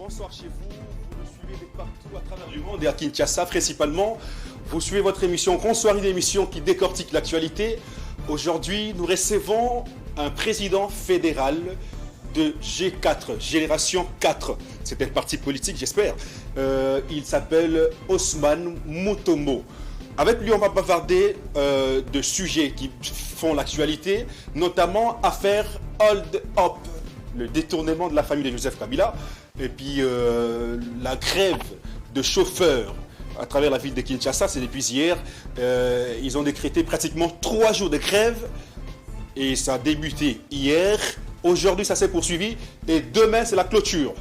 Bonsoir chez vous, vous nous suivez de partout à travers le monde et à Kinshasa principalement. Vous suivez votre émission Bonsoir, une émission qui décortique l'actualité. Aujourd'hui, nous recevons un président fédéral de G4, Génération 4. C'est un parti politique, j'espère. Il s'appelle Ousmane Mutombo. Avec lui, on va bavarder de sujets qui font l'actualité, notamment affaire Hold Up, le détournement de la famille de Joseph Kabila, et puis la grève de chauffeurs à travers la ville de Kinshasa, c'est depuis hier. Ils ont décrété pratiquement 3 jours de grève et ça a débuté hier. Aujourd'hui, ça s'est poursuivi et demain, c'est la clôture.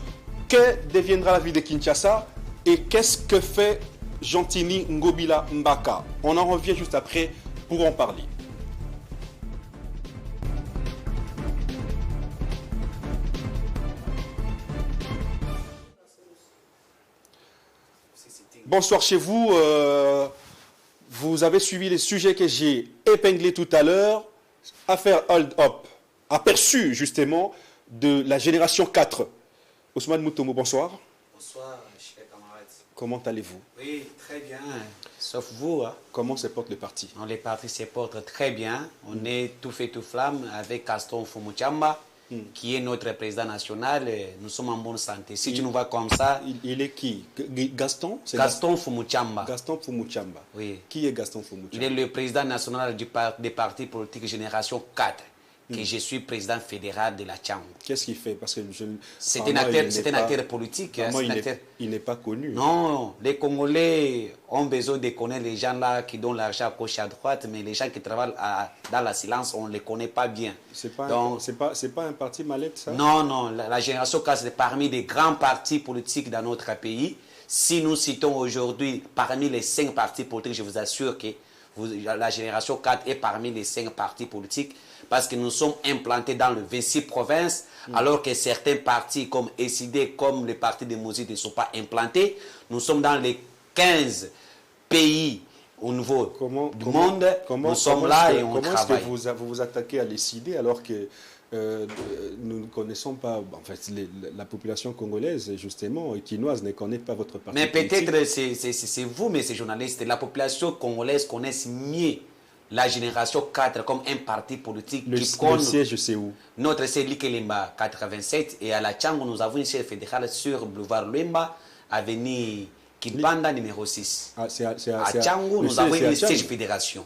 Que deviendra la ville de Kinshasa et qu'est-ce que fait Gentini Ngobila Mbaka? On en revient juste après pour en parler. Bonsoir chez vous. Vous avez suivi les sujets que j'ai épinglés tout à l'heure. Affaire Hold Up, aperçu justement de la génération 4. Ousmane Mutombo, bonsoir. Bonsoir, chers camarades. Comment allez-vous? Oui, très bien. Sauf vous. Hein. Comment se porte le parti? Les partis se portent très bien. On est tout fait tout flamme avec Gaston Fumuchamba, qui est notre président national. Nous sommes en bonne santé. Si tu nous vois comme ça... Il est qui? Gaston? Gaston Fumuchamba. Gaston Fumuchamba. Oui. Qui est Gaston Fumuchamba? Il est le président national des partis politiques Génération 4. Que je suis président fédéral de la Tchangou. Qu'est-ce qu'il fait? Parce que c'est un acteur politique. Il n'est pas connu. Non, les Congolais ont besoin de connaître les gens là qui donnent l'argent à gauche et à droite, mais les gens qui travaillent dans la silence, on ne les connaît pas bien. C'est pas un parti mallette, ça? Non, non, la Génération 4, c'est parmi les grands partis politiques dans notre pays. Si nous citons aujourd'hui parmi les 5 partis politiques, je vous assure que la Génération 4 est parmi les 5 partis politiques parce que nous sommes implantés dans les 26 provinces alors que certains partis comme SID, comme le parti de Mozi ne sont pas implantés. Nous sommes dans les 15 pays au niveau du monde. Nous sommes là et on travaille. Comment est-ce que vous vous attaquez à l'SID alors que nous ne connaissons pas, en fait, la population congolaise, justement, et quinoise, ne connaît pas votre parti. Mais peut-être c'est vous, mais ces journalistes, la population congolaise connaît mieux la Génération 4 comme un parti politique qui connaît. Le siège, c'est où? Notre c'est Likelemba 87, et à la Tchangou, nous avons une siège fédérale sur boulevard Lemba, avenue Kipanda, numéro 6. À Tchangou, nous avons une siège fédération.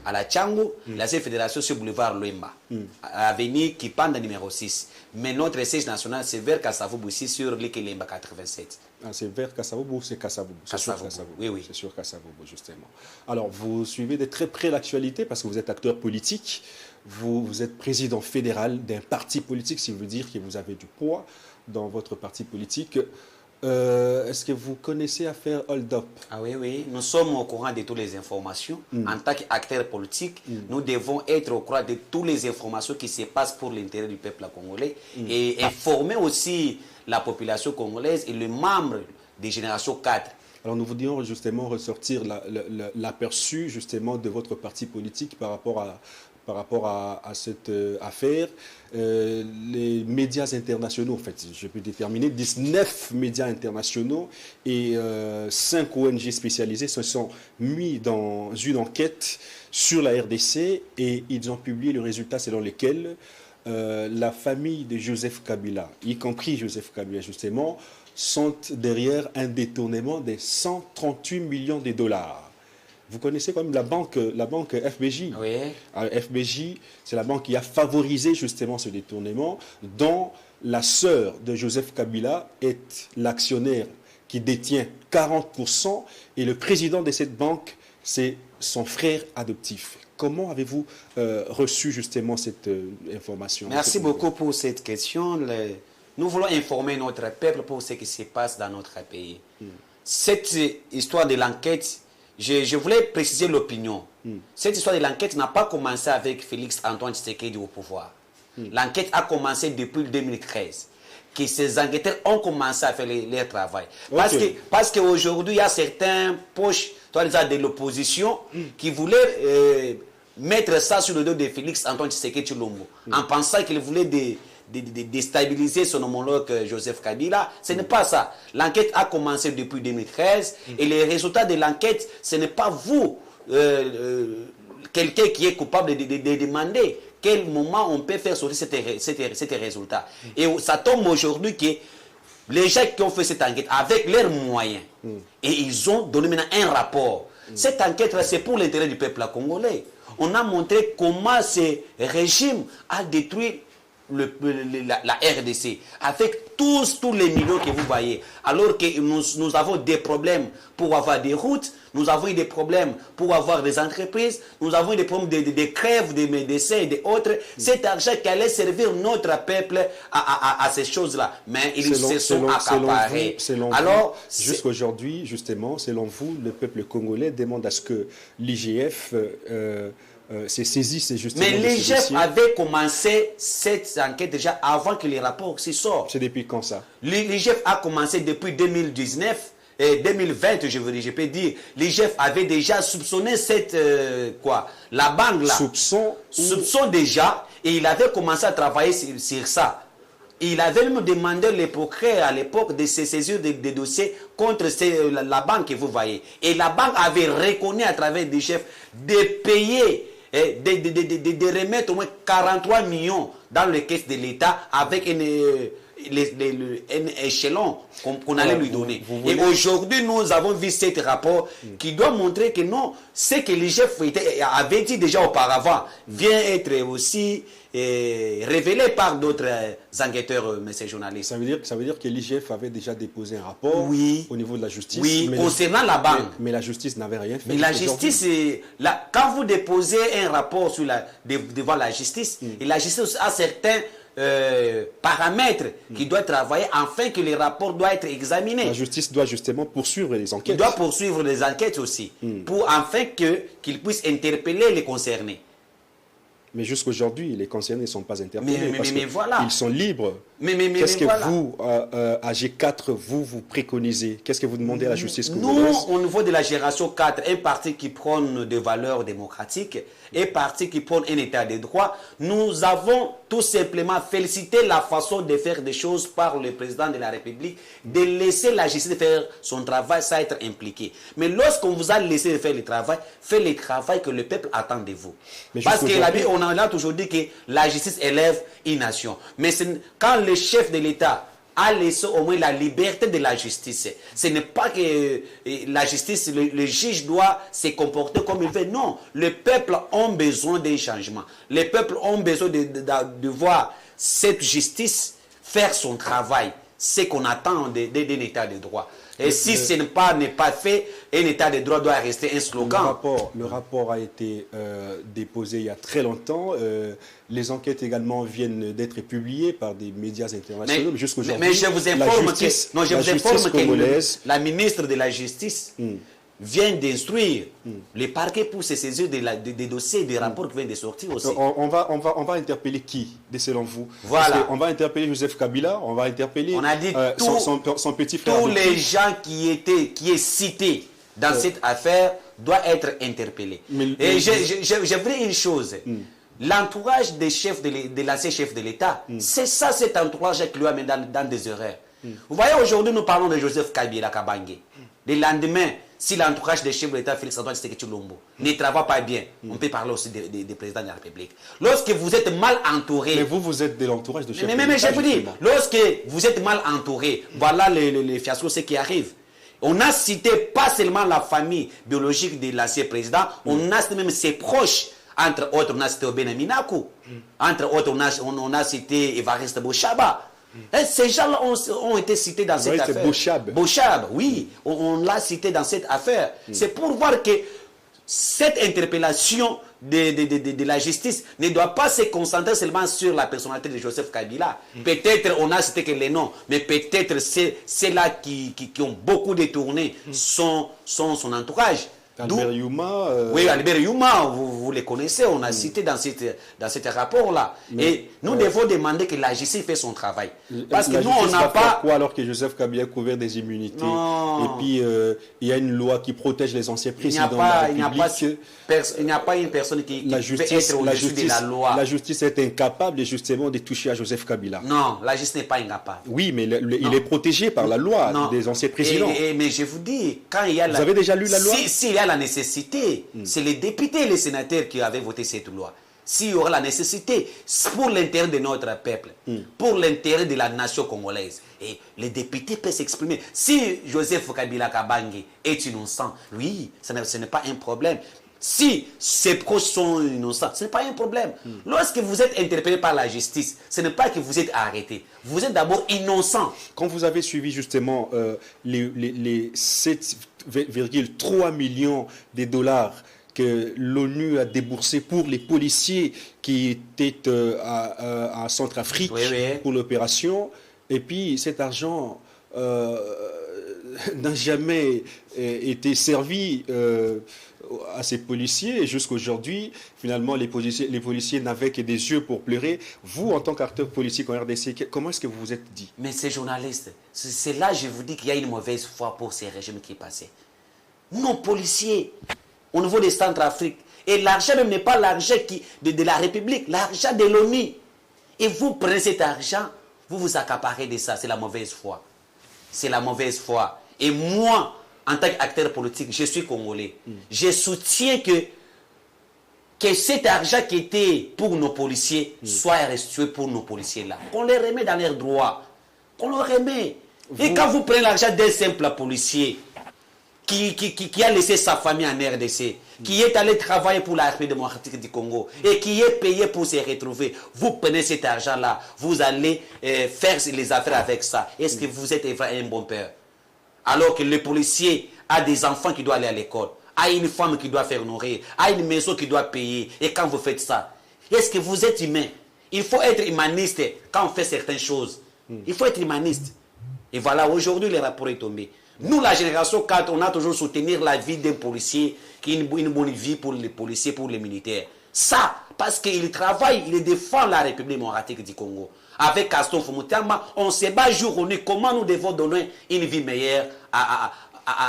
À la Tchangou, la fédération sur boulevard Lemba, avenue Kipanda numéro 6. Mais notre siège national, c'est vers Kassavoubou, ici sur Likelemba 87. Ah, c'est vers Kassavoubou ou c'est Kassavoubou? Oui, oui. C'est sur Kassavoubou, justement. Alors, vous suivez de très près l'actualité parce que vous êtes acteur politique. Vous êtes président fédéral d'un parti politique, ce qui veut dire que vous avez du poids dans votre parti politique. Est-ce que vous connaissez l'affaire Hold Up? Ah oui, oui. Nous sommes au courant de toutes les informations. En tant qu'acteurs politiques, nous devons être au courant de toutes les informations qui se passent pour l'intérêt du peuple congolais et informer aussi la population congolaise et les membres des Générations 4. Alors nous voudrions justement ressortir l'aperçu justement de votre parti politique par rapport à cette affaire. Les médias internationaux, en fait, je peux déterminer 19 médias internationaux et 5 ONG spécialisées se sont mis dans une enquête sur la RDC et ils ont publié le résultat selon lequel la famille de Joseph Kabila, y compris Joseph Kabila justement, sont derrière un détournement de 138 millions de dollars. Vous connaissez quand même la banque FBJ. Oui. FBJ, c'est la banque qui a favorisé justement ce détournement, dont la sœur de Joseph Kabila est l'actionnaire qui détient 40% et le président de cette banque, c'est son frère adoptif. Comment avez-vous reçu justement cette information? Merci beaucoup pour cette question. Nous voulons informer notre peuple pour ce qui se passe dans notre pays. Cette histoire de l'enquête, je voulais préciser l'opinion. Cette histoire de l'enquête n'a pas commencé avec Félix Antoine Tshisekedi au pouvoir. L'enquête a commencé depuis 2013. Que ces enquêteurs ont commencé à faire leur travail. Parce qu'aujourd'hui, il y a certains poches de l'opposition qui voulaient mettre ça sur le dos de Félix Antoine Tshisekedi Tshilombo en pensant qu'il voulait déstabiliser son homologue Joseph Kabila. Ce n'est pas ça. L'enquête a commencé depuis 2013 et les résultats de l'enquête, ce n'est pas vous, quelqu'un qui est coupable de demander quel moment on peut faire sortir ces résultats. Et ça tombe aujourd'hui que les gens qui ont fait cette enquête avec leurs moyens, et ils ont donné maintenant un rapport. Cette enquête-là, c'est pour l'intérêt du peuple congolais. On a montré comment ce régime a détruit la RDC, avec tous les millions que vous voyez, alors que nous avons des problèmes pour avoir des routes, nous avons eu des problèmes pour avoir des entreprises, nous avons eu des problèmes de crèves, des médecins et d'autres. Cet argent qui allait servir notre peuple à ces choses-là, mais ils se sont accaparés. Alors, jusqu'aujourd'hui, justement, selon vous, le peuple congolais demande à ce que l'IGF s'est saisi, c'est justement. Mais l'IGF avait commencé cette enquête déjà avant que les rapports s'y sortent. C'est depuis quand ça? L'IGF a commencé depuis 2019 et 2020, je peux dire. L'IGF avait déjà soupçonné cette la banque là. Soupçon déjà, et il avait commencé à travailler sur ça. Il avait même demandé les procureurs à l'époque de se saisir des dossiers contre la banque que vous voyez. Et la banque avait reconnu à travers des chefs de payer, de remettre au moins 43 millions dans les caisses de l'État avec un échelon qu'on allait lui donner. Et aujourd'hui, nous avons vu cet rapport qui doit montrer que non, ce que l'IGF avait dit déjà auparavant vient être aussi révélé par d'autres enquêteurs, messieurs journalistes. Ça veut dire que l'IGF avait déjà déposé un rapport au niveau de la justice. Oui, concernant la banque. Mais la justice n'avait rien fait. Mais la justice, quand vous déposez un rapport devant la justice, et la justice a certains paramètres qui doivent travailler afin que les rapports doivent être examinés. La justice doit justement poursuivre les enquêtes. Il doit poursuivre les enquêtes aussi, pour afin qu'ils puissent interpeller les concernés. Mais jusqu'aujourd'hui, les concernés ne sont pas interpellés mais voilà. Ils sont libres. Qu'est-ce que vous, à G4, vous préconisez? Qu'est-ce que vous demandez à la justice congolaise? Nous, au niveau de la génération 4, un parti qui prône des valeurs démocratiques, un parti qui prône un état de droit, nous avons tout simplement félicité la façon de faire des choses par le président de la République, de laisser la justice faire son travail sans être impliqué. Mais lorsqu'on vous a laissé faire le travail, faites le travail que le peuple attend de vous. Parce qu'on a toujours dit que la justice élève une nation. Mais quand le chef de l'État a laissé au moins la liberté de la justice, ce n'est pas que la justice, le juge doit se comporter comme il veut. Non, le peuple a besoin d'un changement. Le peuple a besoin de voir cette justice faire son travail. C'est ce qu'on attend d'un état de droit. Et si ce n'est pas fait, un état de droit doit rester un slogan. Le rapport a été déposé il y a très longtemps. Les enquêtes également viennent d'être publiées par des médias internationaux. Mais je vous informe que la ministre de la Justice vient d'instruire les parquets pour se saisir des dossiers, des rapports qui viennent de sortir aussi. On va interpeller qui, selon vous? Voilà. On va interpeller Joseph Kabila, on va interpeller son petit frère. Tous les gens qui est cité dans cette affaire doivent être interpellés. Et je veux dire une chose. L'entourage des chefs de l'ancien chef de l'État, c'est ça cet entourage qui lui amène dans des erreurs. Vous voyez, aujourd'hui, nous parlons de Joseph Kabila Kabange. Le lendemain, si l'entourage des chefs de l'État, Félix Antoine Tshisekedi Tshilombo, ne travaille pas bien, on peut parler aussi des présidents de la République. Lorsque vous êtes mal entouré... Mais vous êtes de l'entourage de chefs de l'État. Mais je vous dis, lorsque vous êtes mal entouré, voilà les fiascos, ce qui arrive. On a cité pas seulement la famille biologique de l'ancien président, on a cité même ses proches. Entre autres, on a cité Obene Minaku. Entre autres, on a cité Evariste Boshaba. Ces gens-là ont été cités dans cette affaire. Boshab, oui, on l'a cité dans cette affaire. C'est pour voir que cette interpellation de la justice ne doit pas se concentrer seulement sur la personnalité de Joseph Kabila. Peut-être on a cité que les noms, mais peut-être c'est là qui ont beaucoup détourné son entourage. Albert Youma. Oui, Albert Youma, vous les connaissez, on a cité dans cet rapport-là. Et nous devons demander que la justice fait son travail. Parce que nous, on n'a pas... Quoi alors que Joseph Kabila a couvert des immunités? Non. Et puis, il y a une loi qui protège les anciens présidents de la République. Il n'y a pas une personne qui peut être au-dessus de la loi. La justice est incapable, justement, de toucher à Joseph Kabila. Non, la justice n'est pas incapable. Oui, mais il est protégé par la loi des anciens présidents. Mais je vous dis, quand il y a Vous avez déjà lu la loi? S'il y a la nécessité, c'est les députés et les sénateurs qui avaient voté cette loi. S'il y aura la nécessité, pour l'intérêt de notre peuple, pour l'intérêt de la nation congolaise, et les députés peuvent s'exprimer. Si Joseph Kabila Kabange est innocent, oui, ce n'est pas un problème. Si ses proches sont innocents, ce n'est pas un problème. Lorsque vous êtes interpellé par la justice, ce n'est pas que vous êtes arrêté. Vous êtes d'abord innocent. Quand vous avez suivi justement les 7,3 millions de dollars que l'ONU a déboursé pour les policiers qui étaient à Centrafrique pour l'opération, et puis cet argent n'a jamais été servi à ces policiers, et jusqu'à aujourd'hui, finalement, les policiers n'avaient que des yeux pour pleurer. Vous, en tant qu'acteur politique en RDC, comment est-ce que vous vous êtes dit? Mais ces journalistes, c'est là je vous dis qu'il y a une mauvaise foi pour ces régimes qui passaient. Nos policiers, au niveau des Centrafrique, et l'argent même n'est pas l'argent de la République, l'argent de l'ONU. Et vous prenez cet argent, vous vous accaparez de ça, c'est la mauvaise foi. C'est la mauvaise foi. Et moi, en tant qu'acteur politique, je suis congolais. Je soutiens que cet argent qui était pour nos policiers soit restitué pour nos policiers-là. Qu'on les remet dans leurs droits. Qu'on les remet. Et quand vous prenez l'argent d'un simple policier qui a laissé sa famille en RDC, qui est allé travailler pour la République démocratique du Congo et qui est payé pour se retrouver, vous prenez cet argent-là, vous allez faire les affaires avec ça. Est-ce que vous êtes un bon père? Alors que le policier a des enfants qui doivent aller à l'école, a une femme qui doit faire nourrir, a une maison qui doit payer. Et quand vous faites ça, est-ce que vous êtes humain? Il faut être humaniste quand on fait certaines choses. Il faut être humaniste. Et voilà, aujourd'hui, le rapport est tombé. Nous, la génération 4, on a toujours soutenu la vie d'un policier, qui est une bonne vie pour les policiers, pour les militaires. Ça, parce qu'il travaille, il défend la République démocratique du Congo. Avec Gaston Fumutamba, on se bat jour au nez comment nous devons donner une vie meilleure à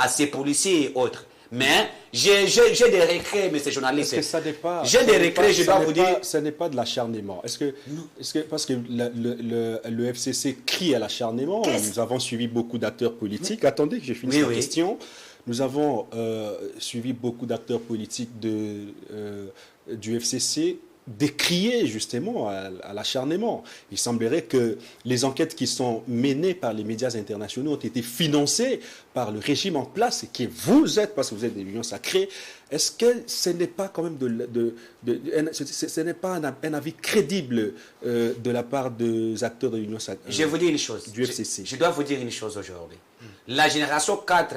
ces policiers et autres. Mais j'ai des regrets, mais ces journalistes. Est-ce que ça n'est pas... J'ai des regrets, je dois vous dire. Ce n'est pas de l'acharnement. Parce que le FCC crie à l'acharnement. Nous avons suivi beaucoup d'acteurs politiques. Attendez que je finisse la question. Nous avons suivi beaucoup d'acteurs politiques du FCC décrier justement à l'acharnement. Il semblerait que les enquêtes qui sont menées par les médias internationaux ont été financées par le régime en place et que vous êtes, parce que vous êtes des unions sacrées. Est-ce que ce n'est pas quand même ce n'est pas un avis crédible de la part des acteurs de l'union sacrée? Je vous dis une chose. Du FCC. Je dois vous dire une chose aujourd'hui. La génération 4,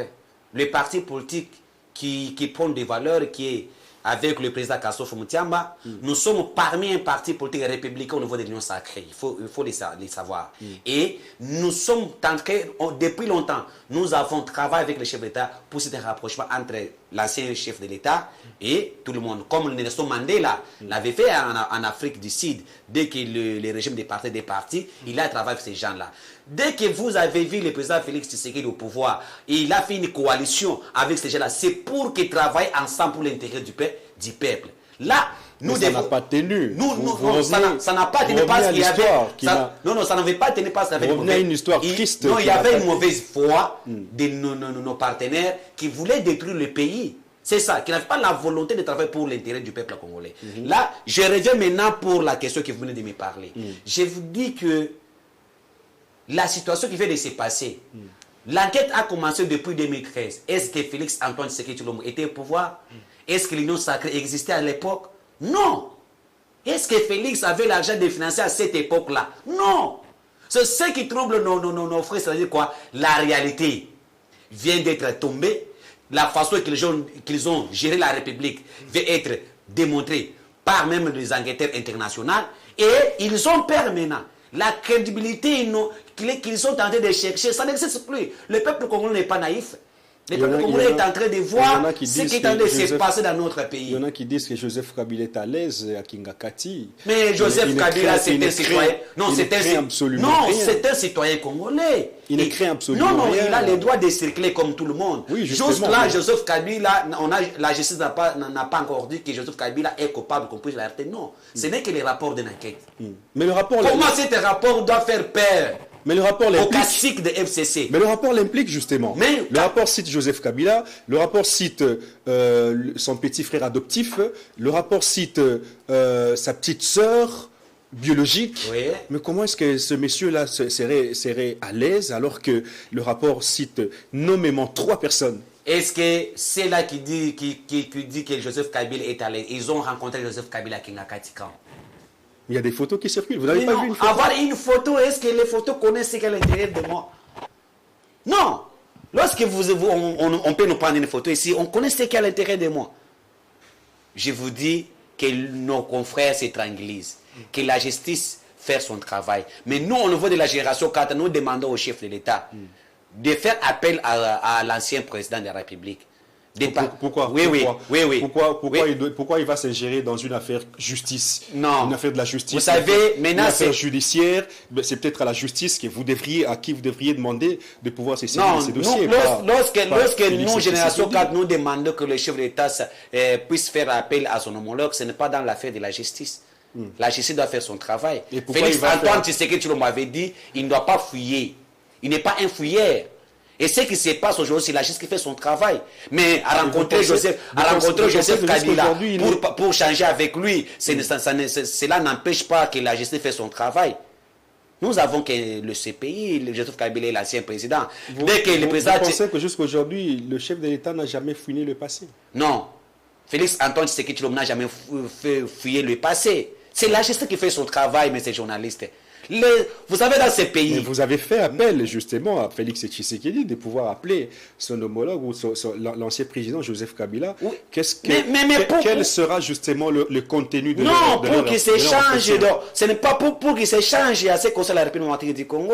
les partis politiques qui prennent des valeurs, qui est avec le président Gaston Fumutiamba, nous sommes parmi un parti politique républicain au niveau de l'Union sacrée. Il faut les savoir. Et nous sommes depuis longtemps, nous avons travaillé avec le chef d'État pour cet rapprochement entre l'ancien chef de l'État et tout le monde. Comme Nelson Mandela l'avait fait en Afrique du Sud, dès que le régime des partis, il a travaillé avec ces gens-là. Dès que vous avez vu le président Félix Tshisekedi au pouvoir, il a fait une coalition avec ces gens-là. C'est pour qu'ils travaillent ensemble pour l'intérêt du peuple. Là, nous ça n'a pas tenu. Ça n'a pas tenu parce qu'il y avait... ça n'avait pas tenu parce qu'il y avait une histoire triste. Non, il y avait une mauvaise foi de nos partenaires qui voulaient détruire le pays. C'est ça, qui n'avaient pas la volonté de travailler pour l'intérêt du peuple congolais. Là, je reviens maintenant pour la question que vous venez de me parler. Je vous dis que la situation qui vient de se passer, l'enquête a commencé depuis 2013. Est-ce que Félix Antoine Tshisekedi Tshilombo était au pouvoir? Est-ce que l'Union sacrée existait à l'époque? Non. Est-ce que Félix avait l'argent de financer à cette époque-là? Non. C'est ce qui trouble nos frères, c'est-à-dire quoi? La réalité vient d'être tombée. La façon qu'ils ont géré la République va être démontrée par même les enquêteurs internationaux. Et ils ont permanent. La crédibilité qu'ils sont en train de chercher, ça n'existe plus. Le peuple congolais n'est pas naïf. Le peuple congolais est en train de voir ce qui est en train de se passer dans notre pays. Il y en a qui disent que Joseph Kabila est à l'aise à Kingakati. Mais Joseph Kabila, c'est un citoyen. Non, c'est un citoyen congolais. Il ne crée absolument rien. Non, il a le droit de circuler comme tout le monde. Oui, juste là, Joseph Kabila, la justice n'a pas encore dit que Joseph Kabila est coupable qu'on puisse l'arrêter. Non, ce n'est que les rapports d'une enquête. Mais le rapport... Comment cet rapport doit faire peur au classique de FCC? Mais le rapport l'implique justement. Le rapport cite Joseph Kabila, le rapport cite son petit frère adoptif, le rapport cite sa petite sœur biologique. Oui. Mais comment est-ce que ce monsieur-là serait à l'aise alors que le rapport cite nommément 3 personnes? Est-ce que c'est là qui dit que Joseph Kabila est à l'aise? Ils ont rencontré Joseph Kabila à Kingakati quand? Il y a des photos qui circulent. Vous n'avez pas vu une photo? Avoir une photo, est-ce que les photos connaissent ce qu'est l'intérieur de moi? Non. Lorsque on peut nous prendre une photo ici, on connaît ce qu'est l'intérieur de moi. Je vous dis que nos confrères se tranquillisent, que la justice fait son travail. Mais nous, au niveau de la génération 4, nous demandons au chef de l'État de faire appel à l'ancien président de la République. Pourquoi il va s'ingérer dans une affaire justice? Non. Une affaire de la justice. Vous savez, maintenant, une affaire judiciaire. C'est peut-être à la justice à qui vous devriez demander de pouvoir se saisir de ces dossiers. Lorsque nous, Génération 4, nous demandons que le chef de l'État puisse faire appel à son homologue, ce n'est pas dans l'affaire de la justice. La justice doit faire son travail. Félix Antoine Tshisekedi, tu l'avais dit, il ne doit pas fouiller. Il n'est pas un fouilleur. Et ce qui se passe aujourd'hui, c'est la justice qui fait son travail. Mais à rencontrer Joseph Kabila pour changer avec lui, cela n'empêche pas que la justice fait son travail. Nous avons que le CPI, le Joseph Kabila est l'ancien président. Vous pensez que jusqu'à aujourd'hui, le chef de l'État n'a jamais fouillé le passé? Non. Félix Antoine Tshisekedi n'a jamais fouillé le passé. C'est la justice qui fait son travail, mais ces journalistes. Vous savez, dans ces pays... Mais vous avez fait appel justement à Félix Tshisekedi de pouvoir appeler son homologue ou l'ancien président Joseph Kabila. Oui. Quel sera justement le contenu de Non, pour qu'il s'échange. Ce n'est pas pour qu'il s'échange à ce qu'on la République du Congo.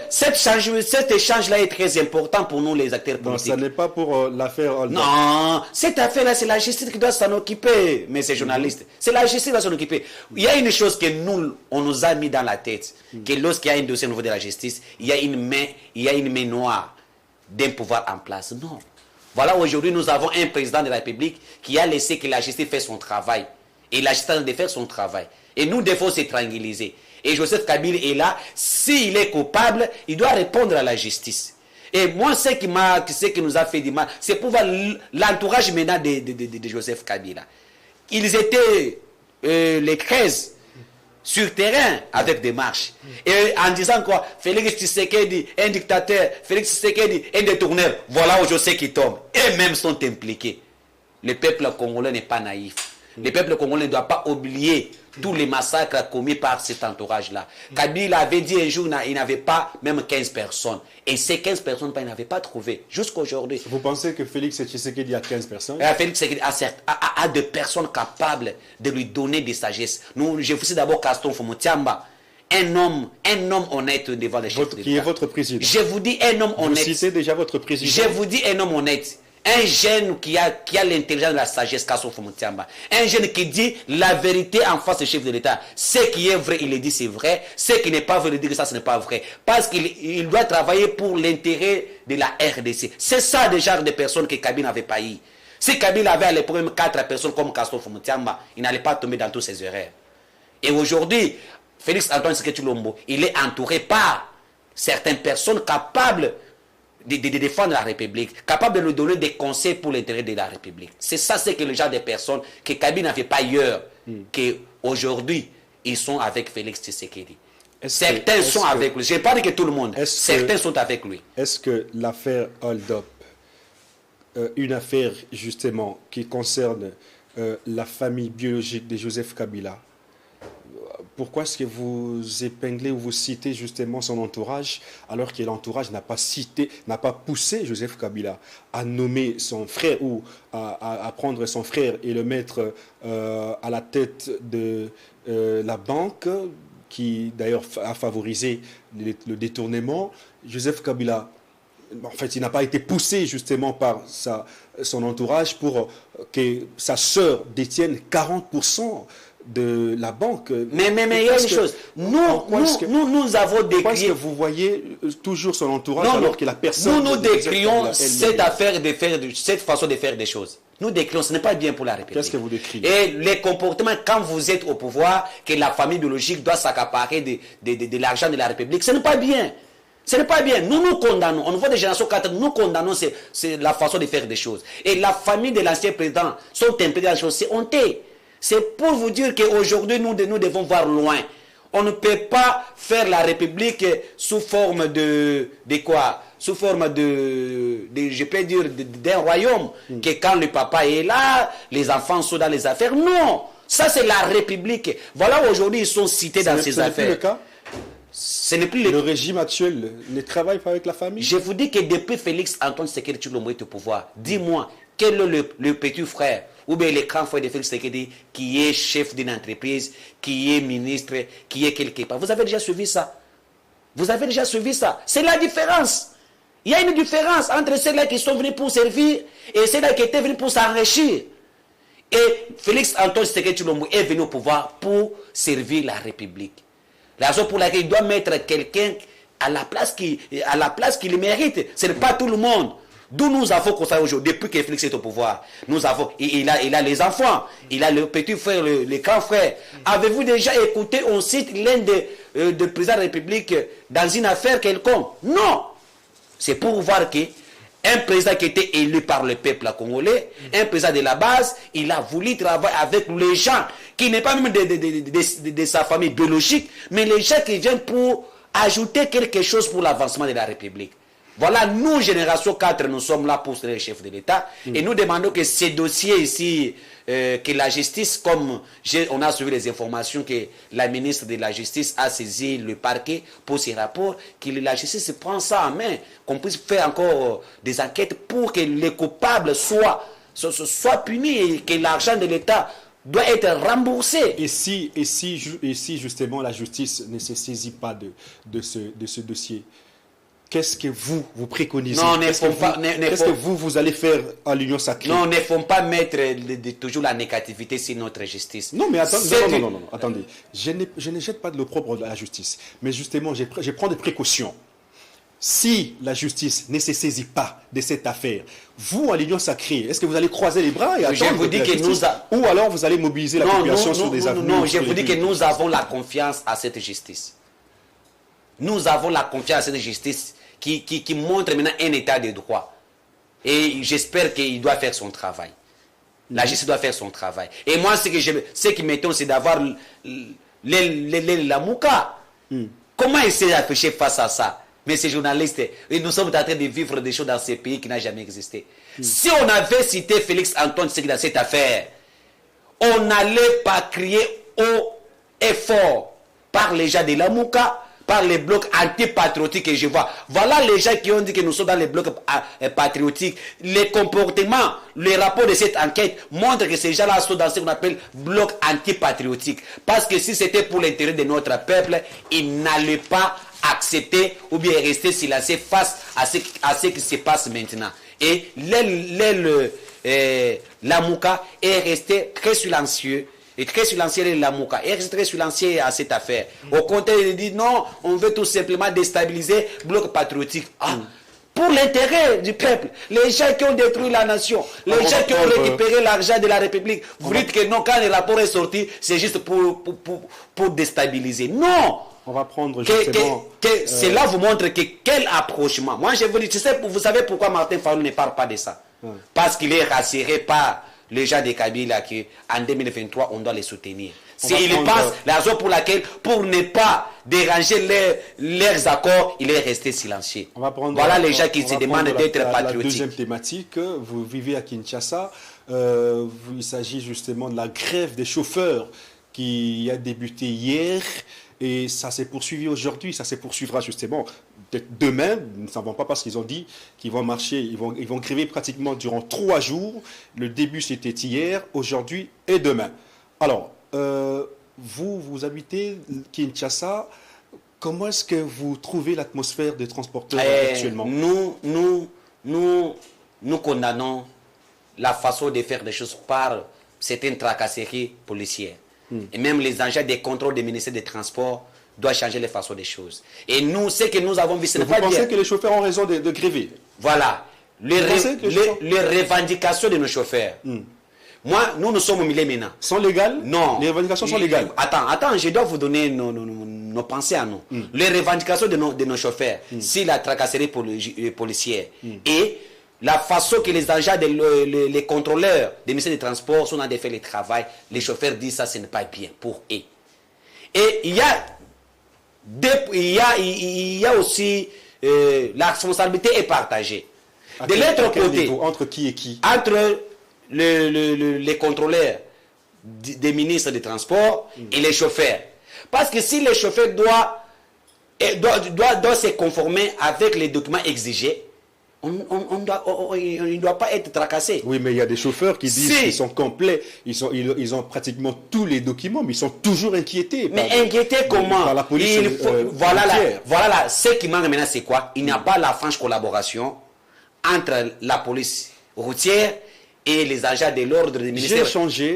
Cet échange-là est très important pour nous, les acteurs politiques. Non, ce n'est pas pour l'affaire Hold Up. Non, cette affaire-là, c'est la justice qui doit s'en occuper, mais ces journalistes. C'est la justice qui doit s'en occuper. Il y a une chose que on nous a mis dans la tête, que lorsqu'il y a un dossier au niveau de la justice, il y a une main noire d'un pouvoir en place. Non. Voilà, aujourd'hui, nous avons un président de la République qui a laissé que la justice fasse son travail. Et la justice de faire son travail. Et nous devons se tranquilliser. Et Joseph Kabila est là. S'il est coupable, il doit répondre à la justice. Et moi, ce qui nous a fait du mal, c'est pour voir l'entourage maintenant de Joseph Kabila. Ils étaient les 13 sur terrain avec des marches. Et en disant quoi? Félix Tshisekedi, un dictateur, Félix Tshisekedi, un détourneur. Voilà où je sais qu'ils tombent. Eux-mêmes sont impliqués. Le peuple congolais n'est pas naïf. Le peuple congolais ne doit pas oublier tous les massacres commis par cet entourage-là. Kabila avait dit un jour qu'il n'avait pas même 15 personnes. Et ces 15 personnes, il n'avait pas trouvé. Jusqu'à aujourd'hui. Vous pensez que Félix Tshisekedi a 15 personnes? Félix Tshisekedi a des personnes capables de lui donner des sagesses. Je vous cite d'abord Gaston Fumutiamba. Un homme honnête devant les chefs d'État. Qui est votre président? Je vous dis un homme honnête. Vous citez déjà votre président? Je vous dis un homme honnête. Un jeune qui a l'intelligence de la sagesse, Kassouf Moutiamba. Un jeune qui dit la vérité en face du chef de l'État. Ce qui est vrai, il le dit c'est vrai. Ce qui n'est pas vrai, il dit que ça, ce n'est pas vrai. Parce qu'il doit travailler pour l'intérêt de la RDC. C'est ça le genre de personnes que Kabila n'avait pas eu. Si Kabila avait à l'époque même 4 personnes comme Kassouf Moutiamba, il n'allait pas tomber dans toutes ces erreurs. Et aujourd'hui, Félix Antoine Tshisekedi Tshilombo, il est entouré par certaines personnes capables de défendre la République, capable de lui donner des conseils pour l'intérêt de la République. C'est ça, c'est que le genre de personnes que Kabila n'avait pas ailleurs, qu'aujourd'hui, ils sont avec Félix Tshisekedi. Certains sont avec lui. Je n'ai pas dit que tout le monde. Certains sont avec lui. Est-ce que l'affaire Hold Up, une affaire justement qui concerne la famille biologique de Joseph Kabila, pourquoi est-ce que vous épinglez ou vous citez justement son entourage alors que l'entourage n'a pas poussé Joseph Kabila à nommer son frère ou à prendre son frère et le mettre à la tête de la banque qui d'ailleurs a favorisé le détournement? Joseph Kabila, en fait, il n'a pas été poussé justement par son entourage pour que sa sœur détienne 40% de la banque. Mais il y a une chose. Nous avons décrié... Pourquoi est-ce que vous voyez toujours son entourage alors que la personne... Nous décrions cette affaire cette façon de faire des choses. Nous décrions, ce n'est pas bien pour la République. Qu'est-ce que vous décrivez? Et les comportements, quand vous êtes au pouvoir, que la famille biologique doit s'accaparer de l'argent de la République, ce n'est pas bien. Ce n'est pas bien. Nous condamnons. On voit des générations 4, nous condamnons c'est la façon de faire des choses. Et la famille de l'ancien président sont impliqués dans la chose. C'est honteux. C'est pour vous dire qu'aujourd'hui, nous devons voir loin. On ne peut pas faire la République sous forme de quoi? Sous forme je peux dire, d'un royaume, que quand le papa est là, les enfants sont dans les affaires. Non! Ça, c'est la République. Voilà, aujourd'hui, ils sont cités dans ces affaires. Ce n'est plus le cas? Ce n'est plus le régime actuel ne travaille pas avec la famille? Je vous dis que depuis Félix Antoine Tshisekedi Tshilombo est au pouvoir, dis-moi, quel est le petit frère ou bien le grand frère de Félix Tshisekedi qui est chef d'une entreprise, qui est ministre, qui est quelque part? Vous avez déjà suivi ça? Vous avez déjà suivi ça? C'est la différence. Il y a une différence entre ceux-là qui sont venus pour servir et ceux-là qui étaient venus pour s'enrichir. Et Félix Antoine Tshisekedi Tshilombo est venu au pouvoir pour servir la République. La raison pour laquelle il doit mettre quelqu'un à la place qu'il mérite. Ce n'est pas tout le monde. D'où nous avons constaté aujourd'hui, depuis que Félix est au pouvoir, nous avons, il a les enfants, il a le petit frère, le grand frère. Avez-vous déjà écouté, on cite l'un des présidents de la République dans une affaire quelconque? Non. C'est pour voir qu'un président qui était élu par le peuple congolais, un président de la base, il a voulu travailler avec les gens qui n'est pas même de sa famille biologique, mais les gens qui viennent pour ajouter quelque chose pour l'avancement de la République. Voilà, nous, Génération 4, nous sommes là pour les chefs de l'État et nous demandons que ces dossiers ici, que la justice, comme on a suivi les informations que la ministre de la Justice a saisi le parquet pour ces rapports, que la justice prend ça en main, qu'on puisse faire encore des enquêtes pour que les coupables soient punis et que l'argent de l'État doit être remboursé. Et si justement la justice ne se saisit pas de ce dossier, qu'est-ce que vous préconisez? Non, qu'est-ce que vous allez faire à l'Union sacrée? Non, ne faut pas mettre toujours la négativité sur notre justice. Non, mais attendez. Je ne jette pas de l'opprobre à la justice. Mais justement, je prends des précautions. Si la justice ne se saisit pas de cette affaire, vous, à l'Union sacrée, est-ce que vous allez croiser les bras et attendre ou alors vous allez mobiliser la population sur des avenues? Non, je vous dis que nous avons la confiance à cette justice. Nous avons la confiance à cette justice qui montre maintenant un état de droit. Et j'espère qu'il doit faire son travail. La justice doit faire son travail. Et moi, ce qui m'étonne, c'est d'avoir la Mouka. Comment il s'est affiché face à ça? Mais ces journalistes, nous sommes en train de vivre des choses dans ces pays qui n'ont jamais existé. Si on avait cité Félix Antoine Tshisekedi dans cette affaire, on n'allait pas crier haut et fort par les gens de la Mouka, par les blocs antipatriotiques que je vois. Voilà les gens qui ont dit que nous sommes dans les blocs patriotiques. Les comportements, les rapports de cette enquête montrent que ces gens-là sont dans ce qu'on appelle bloc antipatriotique. Parce que si c'était pour l'intérêt de notre peuple, ils n'allaient pas accepter ou bien rester silencieux face à ce qui se passe maintenant. Et la Mouka est resté très silencieux. Et très silencieux la Mouka. Et très silencieux à cette affaire. Au contraire, il dit non, on veut tout simplement déstabiliser le bloc patriotique. Pour l'intérêt du peuple, les gens qui ont détruit la nation, les gens qui ont récupéré l'argent de la République, vous dites que non, quand le rapport est sorti, c'est juste pour déstabiliser. Non! On va prendre justement... Cela vous montre que quel approchement. Moi, je vous dis, vous savez pourquoi Martin Fayulu ne parle pas de ça? Parce qu'il est rassuré par les gens de Kabila qu'en 2023, on doit les soutenir. Il pense, la raison pour laquelle, pour ne pas déranger leurs accords, il est resté silencieux. Voilà les gens qui se demandent d'être patriotiques. La deuxième thématique, vous vivez à Kinshasa, il s'agit justement de la grève des chauffeurs qui a débuté hier et ça s'est poursuivi aujourd'hui, ça se poursuivra justement demain. Nous ne savons pas parce qu'ils ont dit qu'ils vont marcher, ils vont gréver pratiquement durant 3 jours. Le début c'était hier, aujourd'hui et demain. Alors, vous habitez Kinshasa. Comment est-ce que vous trouvez l'atmosphère des transporteurs actuellement? Nous condamnons la façon de faire des choses par certaines tracasseries policières. Et même les agents des contrôles des ministères des Transports doivent changer les façons des choses. Et nous, ce que nous avons vu, ce n'est pas bien. Vous pensez que les chauffeurs ont raison de gréver? Voilà. Les revendications de nos chauffeurs. Moi, nous sommes au milieu maintenant. Sont légales? Non. Les revendications sont légales? Attends, je dois vous donner nos pensées à nous. Les revendications de nos chauffeurs, si la tracasserie policière et la façon que les agents, les contrôleurs des ministères des Transports sont en train de faire le travail, les chauffeurs disent ça, ce n'est pas bien pour eux. Et il y a aussi la responsabilité est partagée. De l'autre côté, entre qui et qui? Entre les contrôleurs des ministres des Transports et les chauffeurs. Parce que si les chauffeurs doivent se conformer avec les documents exigés, il ne doit pas être tracassé. Oui, mais il y a des chauffeurs qui disent qu'ils sont complets, ils ont pratiquement tous les documents, mais ils sont toujours inquiétés. Mais inquiétés comment? Par la police. Voilà, ce qui manque maintenant, c'est quoi? Il n'y a pas la franche collaboration entre la police routière et les agents de l'ordre des ministères,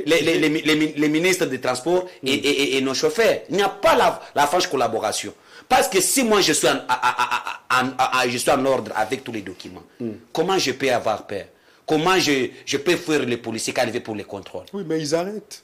les ministres des Transports et nos chauffeurs. Il n'y a pas la franche collaboration. Parce que si moi je suis en ordre avec tous les documents, comment je peux avoir peur? Comment je peux fuir les policiers qui arrivent pour les contrôles? Oui, mais ils arrêtent.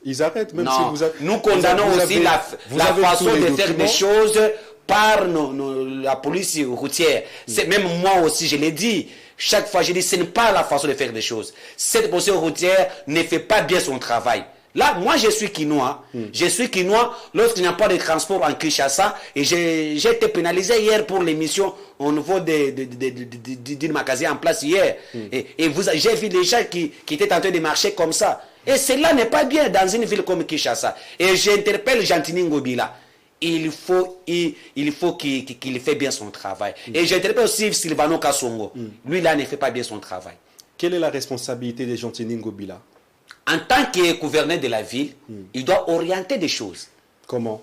Même non, si nous condamnons aussi la façon de faire des choses par la police routière. Même moi aussi, je l'ai dit. Chaque fois, je dis, ce n'est pas la façon de faire des choses. Cette police routière ne fait pas bien son travail. Là, moi, je suis quinois. Je suis quinois lorsqu'il n'y a pas de transport en Kinshasa. Et j'ai été pénalisé hier pour l'émission au niveau d'une magasin en place hier. Et j'ai vu des gens qui étaient en train de marcher comme ça. Et cela n'est pas bien dans une ville comme Kinshasa. Et j'interpelle Jantini Ngobila. Il faut qu'il fait bien son travail. Et j'interpelle aussi Sylvano Kassongo. Lui, là, ne fait pas bien son travail. Quelle est la responsabilité de Jantini Ngobila? En tant que gouverneur de la ville, il doit orienter des choses. Comment?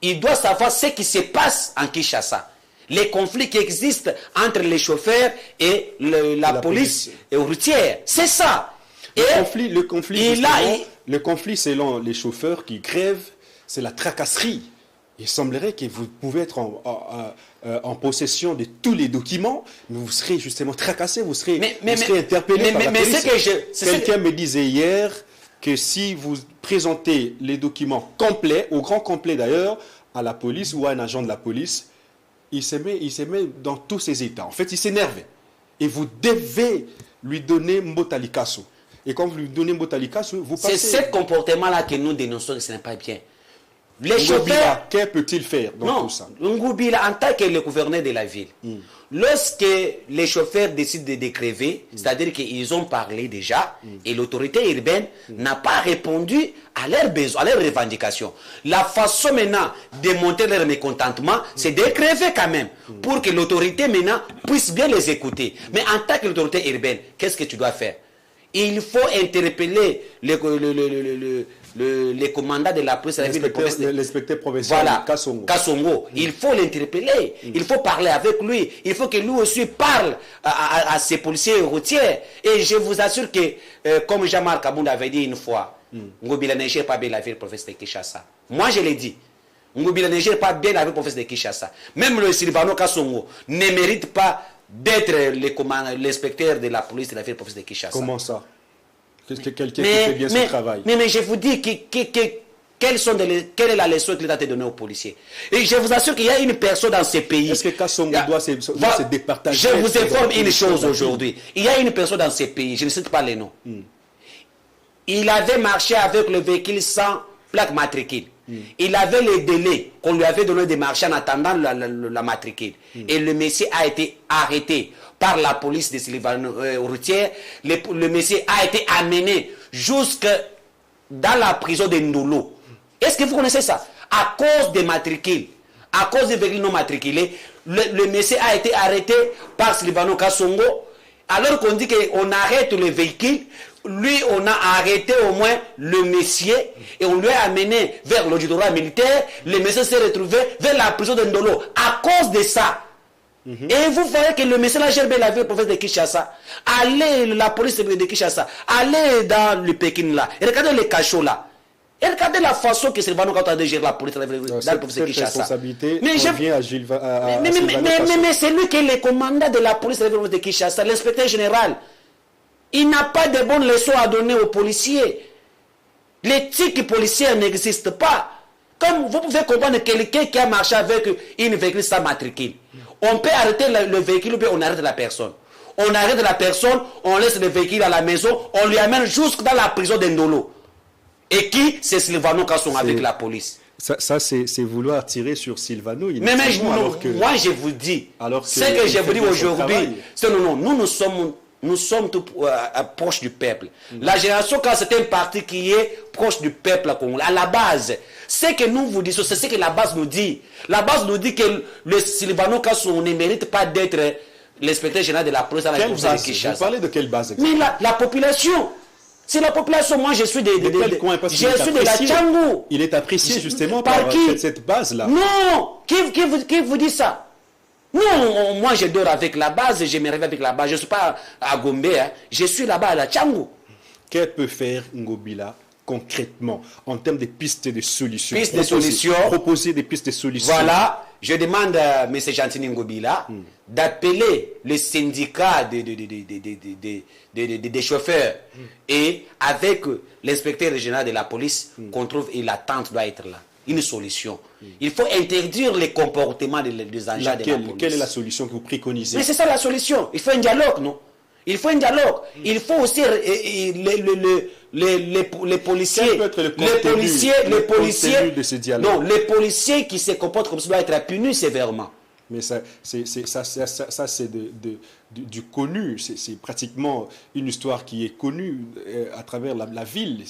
Il doit savoir ce qui se passe en Kinshasa. Les conflits qui existent entre les chauffeurs et la police routière. C'est ça. Le conflit, selon les chauffeurs qui grèvent, c'est la tracasserie. Il semblerait que vous pouvez être en possession de tous les documents, mais vous serez justement tracassé, vous serez interpellé par la police. Quelqu'un me disait hier que si vous présentez les documents complets, au grand complet d'ailleurs, à la police ou à un agent de la police, il se met dans tous ses états. En fait, il s'énervait. Et vous devez lui donner Mbotalikasso. Et quand vous lui donnez Mbotalikasso, vous passez... C'est ce comportement-là que nous dénonçons, ce n'est pas bien. Les chauffeurs, qu'est-ce peut-il faire dans tout ça? Ngobila, en tant que le gouverneur de la ville, lorsque les chauffeurs décident de gréver, c'est-à-dire qu'ils ont parlé déjà, et l'autorité urbaine n'a pas répondu à leurs besoins, à leurs revendications. La façon maintenant de monter leur mécontentement, c'est de gréver quand même, pour que l'autorité maintenant puisse bien les écouter. Mais en tant que l'autorité urbaine, qu'est-ce que tu dois faire? Il faut interpeller les commandants de la police, l'inspecteur provincial Kassongo. Il faut l'interpeller, il faut parler avec lui, il faut que lui aussi parle à ces policiers routiers. Et je vous assure que, comme Jean-Marc Abounda avait dit une fois, Ngobila ne gère pas bien la ville province de Kinshasa. Moi je l'ai dit, Ngobila ne gère pas bien la ville province de Kinshasa. Même le Sylvano Kassongo ne mérite pas d'être l'inspecteur de la police de la ville province de Kinshasa. Comment ça? Quelqu'un qui fait bien son travail. Mais je vous dis quelle est la leçon qu'il a donné aux policiers. Et je vous assure qu'il y a une personne dans ce pays. Est-ce que Kassongo doit se départager? Je vous informe une chose aujourd'hui. Il y a une personne dans ce pays, je ne cite pas les noms. Il avait marché avec le véhicule sans plaque matricule. Il avait les délais qu'on lui avait donné de marcher en attendant la matricule. Et le monsieur a été arrêté par la police de Sylvano routière. Le monsieur a été amené jusque dans la prison de Ndolo. Est-ce que vous connaissez ça? À cause des matricules, à cause des véhicules non matriculés, le monsieur a été arrêté par Sylvano Kassongo. Alors qu'on dit qu'on arrête les véhicules, lui, on a arrêté au moins le monsieur et on lui a amené vers l'auditorat militaire. Le monsieur s'est retrouvé vers la prison de Ndolo à cause de ça. Et vous voyez que le monsieur là gère bien la vie au province de Kinshasa. Allez, la police de Kinshasa, allez dans le Pékin là, et regardez les cachots là. Et regardez la façon que Sylvano Kato a de gérer la police dans le province de Kinshasa. Responsabilité revient à Gilles mais c'est lui qui est le commandant de la police dans le province de Kinshasa, l'inspecteur général. Il n'a pas de bonnes leçons à donner aux policiers. L'éthique policière n'existe pas. Comme vous pouvez comprendre quelqu'un qui a marché avec une véhicule sans matricule. On peut arrêter le véhicule ou bien on arrête la personne. On arrête la personne, on laisse le véhicule à la maison, on lui amène jusque dans la prison de Ndolo. Et qui? C'est Sylvano Kasson avec la police. Ça c'est vouloir tirer sur Sylvano. Mais moi je vous dis, ce que je vous dis aujourd'hui, c'est non, nous sommes tout proches du peuple. La génération, quand c'est un parti qui est proche du peuple congolais, à la base, ce que nous vous disons, c'est ce que la base nous dit. La base nous dit que le Sylvano Kasson ne mérite pas d'être l'inspecteur général de la police à la province de Kinshasa. Vous parlez de quelle base exactement? Mais la population. C'est la population. Moi, je suis de la Tchangou. Il est apprécié justement par cette base-là. Non. Qui vous dit ça? Non, moi je dors avec la base, je me réveille avec la base. Je ne suis pas à Gombe, hein. Je suis là-bas à la Tchangou. Que peut faire Ngobila concrètement en termes de pistes de solutions? Proposer des pistes de solutions. Voilà, je demande à M. Gentini Ngobila d'appeler le syndicat des chauffeurs et avec l'inspecteur régional de la police qu'on trouve et l'attente doit être là. Une solution. Il faut interdire les comportements des engins de la police. Quelle est la solution que vous préconisez? Mais c'est ça la solution. Il faut un dialogue, non? Il faut un dialogue. Il faut aussi les policiers. Les policiers de ce dialogue. Non, les policiers qui se comportent comme ça doivent être punis sévèrement. Mais ça c'est du connu. C'est pratiquement une histoire qui est connue à travers la ville.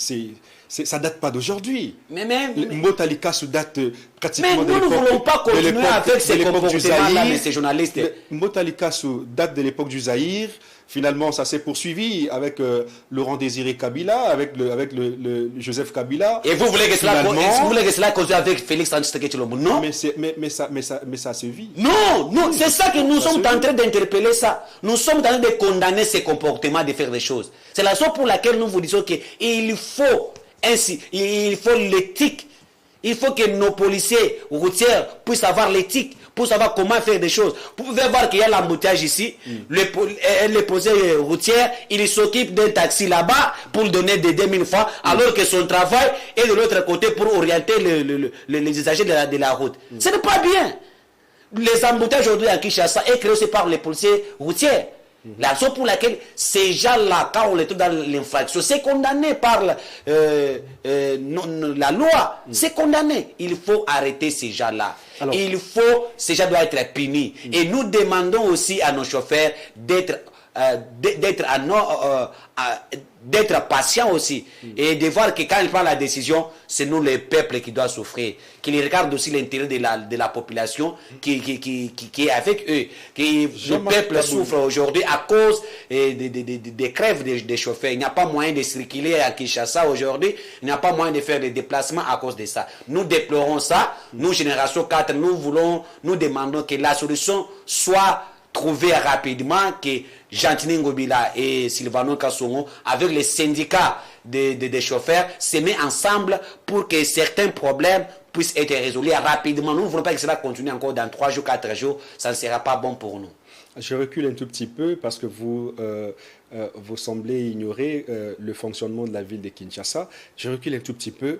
Ça date pas d'aujourd'hui. Mais Motalikasu date pratiquement de l'époque. Mais nous ne voulons pas continuer avec ces comportements-là, mais ces journalistes. Motalikasu date de l'époque du Zaïre. Finalement, ça s'est poursuivi avec Laurent Désiré Kabila, avec le Joseph Kabila. Et vous voulez que cela continue avec Félix Antoine Tshilombo? Non. Mais ça se vit. Non, c'est ça que nous sommes en train d'interpeller ça. Nous sommes en train de condamner ces comportements, de faire des choses. C'est la raison pour laquelle nous vous disons qu'il faut l'éthique. Il faut que nos policiers routiers puissent avoir l'éthique, pour savoir comment faire des choses. Vous pouvez voir qu'il y a l'embouteillage ici. Les policiers routiers, il s'occupe d'un taxi là-bas pour donner des 2000 francs, alors que son travail est de l'autre côté pour orienter les usagers de la route. Ce n'est pas bien. Les embouteillages aujourd'hui à Kinshasa est créé aussi par les policiers routiers. La raison pour laquelle ces gens-là, quand on les trouve dans l'infraction, c'est condamné par la loi. C'est condamné. Il faut arrêter ces gens-là. Ces gens doivent être punis. Et nous demandons aussi à nos chauffeurs d'être patients aussi. Et de voir que quand ils prennent la décision, c'est nous les peuples qui doivent souffrir. Qu'ils regardent aussi l'intérêt de la population qui est avec eux. Le peuple souffre aujourd'hui à cause des crèves des chauffeurs. Il n'y a pas moyen de circuler à Kinshasa aujourd'hui. Il n'y a pas moyen de faire des déplacements à cause de ça. Nous déplorons ça. Nous, Génération 4, nous demandons que la solution soit trouver rapidement, que Gentini Ngobila et Sylvano Kasson, avec les syndicats des chauffeurs, se mettent ensemble pour que certains problèmes puissent être résolus rapidement. Nous ne voulons pas que cela continue encore dans 3 jours, 4 jours. Ça ne sera pas bon pour nous. Je recule un tout petit peu parce que vous semblez ignorer le fonctionnement de la ville de Kinshasa. Je recule un tout petit peu.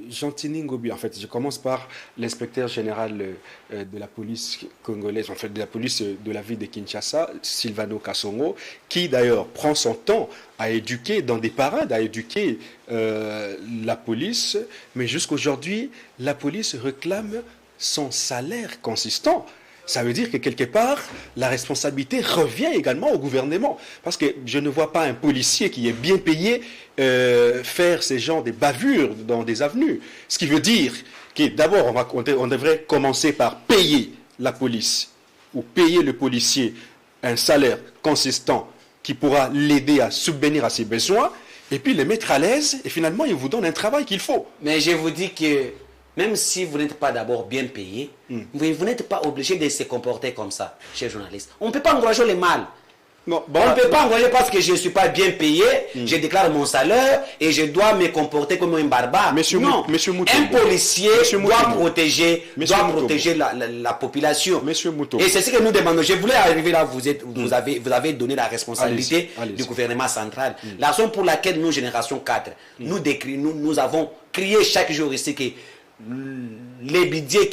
Gentini Ngobila, en fait, je commence par l'inspecteur général de la police congolaise, en fait, de la police de la ville de Kinshasa, Sylvano Kasson, qui d'ailleurs prend son temps à éduquer, dans des parades, à éduquer la police, mais jusqu'aujourd'hui, la police réclame son salaire consistant. Ça veut dire que quelque part, la responsabilité revient également au gouvernement. Parce que je ne vois pas un policier qui est bien payé faire ces genres de bavures dans des avenues. Ce qui veut dire que d'abord, on devrait commencer par payer la police ou payer le policier un salaire consistant qui pourra l'aider à subvenir à ses besoins, et puis les mettre à l'aise, et finalement, il vous donne un travail qu'il faut. Mais je vous dis que même si vous n'êtes pas d'abord bien payé, vous n'êtes pas obligé de se comporter comme ça, chers journalistes. On ne peut pas encourager le mal. Non, bon, on ne peut pas encourager parce que je ne suis pas bien payé, je déclare mon salaire et je dois me comporter comme un barbare. Non, un policier doit protéger la population. Et c'est ce que nous demandons. Je voulais arriver là, vous avez donné la responsabilité du gouvernement central. La raison pour laquelle nous, Génération 4, nous avons crié chaque jour ici que les budgets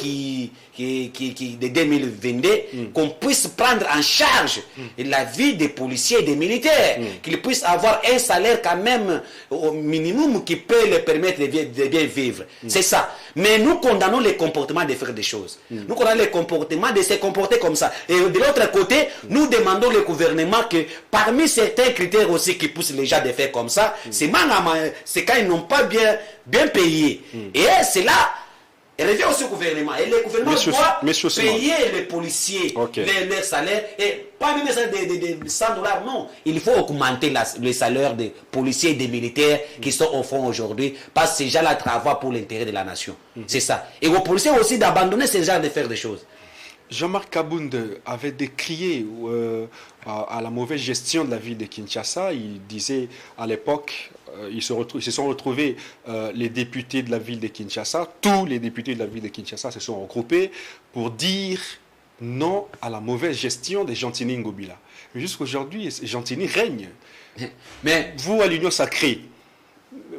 de 2022, qu'on puisse prendre en charge la vie des policiers et des militaires, qu'ils puissent avoir un salaire quand même au minimum qui peut leur permettre de bien vivre. C'est ça. Mais nous condamnons les comportements de faire des choses. Nous condamnons les comportements de se comporter comme ça. Et de l'autre côté, nous demandons au gouvernement que parmi certains critères aussi qui poussent les gens de faire comme ça, c'est quand ils n'ont pas bien payé. Et c'est là, il revient aussi au gouvernement. Et le gouvernement doit payer les policiers leurs salaires. Et pas même ça de 100 $, non. Il faut augmenter les salaires des policiers et des militaires qui sont au front aujourd'hui. Parce que ces gens-là travaillent pour l'intérêt de la nation. C'est ça. Et aux policiers aussi d'abandonner ces gens de faire des choses. Jean-Marc Kabound avait décrié à la mauvaise gestion de la ville de Kinshasa. Il disait à l'époque, ils se sont retrouvés, les députés de la ville de Kinshasa, tous les députés de la ville de Kinshasa se sont regroupés pour dire non à la mauvaise gestion de Gentini Ngobila. Mais jusqu'aujourd'hui, Gentini règne. Mais vous, à l'Union Sacrée,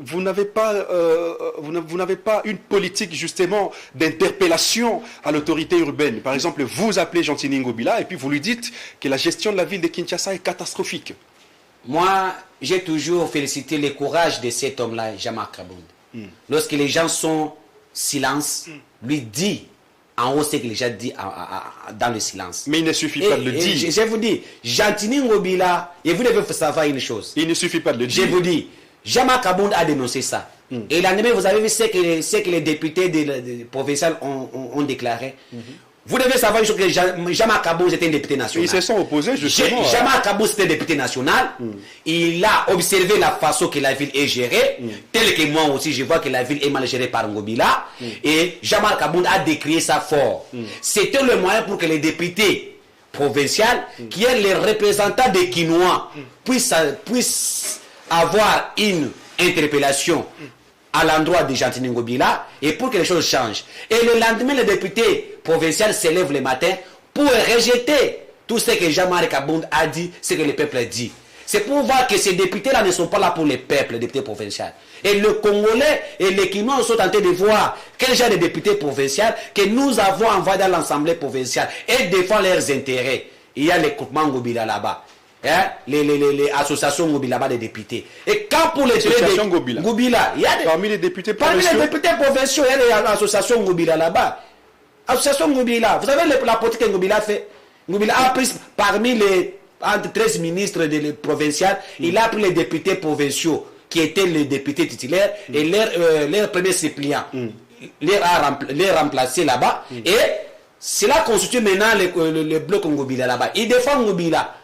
vous n'avez pas une politique justement d'interpellation à l'autorité urbaine. Par exemple, vous appelez Gentini Ngobila et puis vous lui dites que la gestion de la ville de Kinshasa est catastrophique. Moi, j'ai toujours félicité le courage de cet homme-là, Jean-Marc Kabound. Lorsque les gens sont silence, lui dit en haut ce que les gens disent dans le silence. Mais il ne suffit pas de le dire. Je vous dis, Gentini Ngobila, et vous devez savoir une chose. Il ne suffit pas de le dire. Je vous dis, Jean-Marc Kabound a dénoncé ça. Et l'année dernière, vous avez vu ce que les députés provinciaux ont déclaré. Vous devez savoir que Jean-Marc Kabound était un député national. Ils se sont opposés justement. Jean-Marc Kabound était un député national. Il a observé la façon que la ville est gérée. Tel que moi aussi, je vois que la ville est mal gérée par Ngobila. Et Jean-Marc Kabound a décrié ça fort. C'était le moyen pour que les députés provinciaux, qui est les représentants des Quinois, puissent avoir une interpellation à l'endroit de Gentini Ngobila et pour que les choses changent. Et le lendemain, les députés provinciaux se lèvent le matin pour rejeter tout ce que Jean-Marc Kabound a dit, ce que le peuple a dit. C'est pour voir que ces députés-là ne sont pas là pour le peuple, les députés provinciaux. Et le Congolais et les Quinois sont tentés de voir quel genre de députés provinciaux que nous avons envoyés dans l'Assemblée provinciale et défendre leurs intérêts. Il y a les groupements Ngobila là-bas. Les associations Ngobila des députés. Et quand pour les Ngobila, il y a parmi les députés provinciaux, il y a les associations Ngobila là-bas. Association Ngobila, vous savez la politique que Ngobila fait. Ngobila a pris parmi les entre 13 ministres provinciaux, il a pris les députés provinciaux qui étaient les députés titulaires et leurs premiers suppliants. Les remplacer là-bas. Et cela constitue maintenant le bloc Ngobila là-bas. Il défend Ngobila.